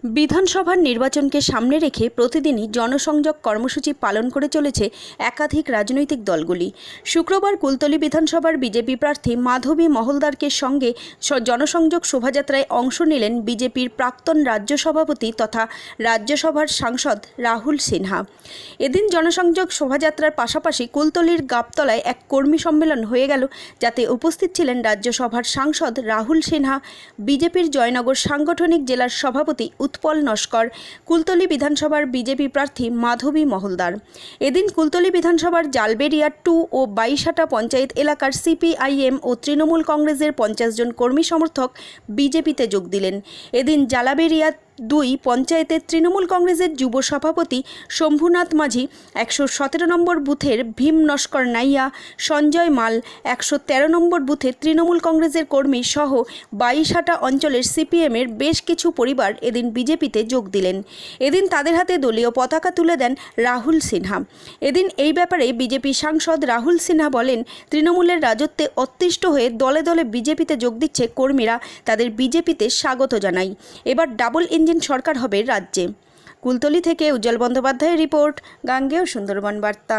বিধানসভার নির্বাচনকে সামনে রেখে প্রতিদিনই জনসংযোগ কর্মসূচি পালন করে চলেছে একাধিক রাজনৈতিক দলগুলি। শুক্রবার কুলতলি বিধানসভার বিজেপি প্রার্থী মাধবী মহলদারকে সঙ্গে জনসংযোগ শোভাযাত্রায় অংশ নিলেন বিজেপির প্রাক্তন রাজ্য সভাপতি তথা রাজ্যসভার সাংসদ রাহুল সিনহা। এদিন জনসংযোগ শোভাযাত্রার পাশাপাশি কুলতলির গাবতলায় এক কর্মী সম্মেলন হয়ে গেল, যাতে উপস্থিত ছিলেন রাজ্যসভার সাংসদ রাহুল সিনহা, বিজেপির জয়নগর সাংগঠনিক জেলার সভাপতি উৎপল নস্কর, কুলতলি বিধানসভার বিজেপি প্রার্থী মাধবী মহলদার। এদিন কুলতলি বিধানসভার জালবেরিয়া 2 ও বাইশাটা পঞ্চায়েত এলাকার সিপিআইএম ও তৃণমূল কংগ্রেসের 50 জন কর্মী সমর্থক বিজেপিতে যোগ দিলেন। এদিন জালাবেরিয়া 2 পঞ্চায়েতের তৃণমূল কংগ্রেসের যুব সভাপতি শম্ভুনাথ মাঝি, 117 নম্বর বুথের ভীম নস্কর নাইয়া, সঞ্জয় মাল, 113 নম্বর বুথের তৃণমূল কংগ্রেসের কর্মী সহ বাইশাটা অঞ্চলের সিপিএমের বেশ কিছু পরিবার এদিন বিজেপিতে যোগ দিলেন। এদিন তাদের হাতে দলীয় পতাকা তুলে দেন রাহুল সিনহা। এদিন এই ব্যাপারে বিজেপি সাংসদ রাহুল সিনহা বলেন, তৃণমূলের রাজত্বে অতিষ্ঠ হয়ে দলে দলে বিজেপিতে যোগ দিচ্ছে কর্মীরা, তাদের বিজেপিতে স্বাগত জানাই। এবার ডাবল ইঞ্জিন সরকার হবে রাজ্যে। কুলতলি থেকে উজ্জ্বল বন্দ্যোপাধ্যায়ের রিপোর্ট, গাঙ্গেয় সুন্দরবন বার্তা।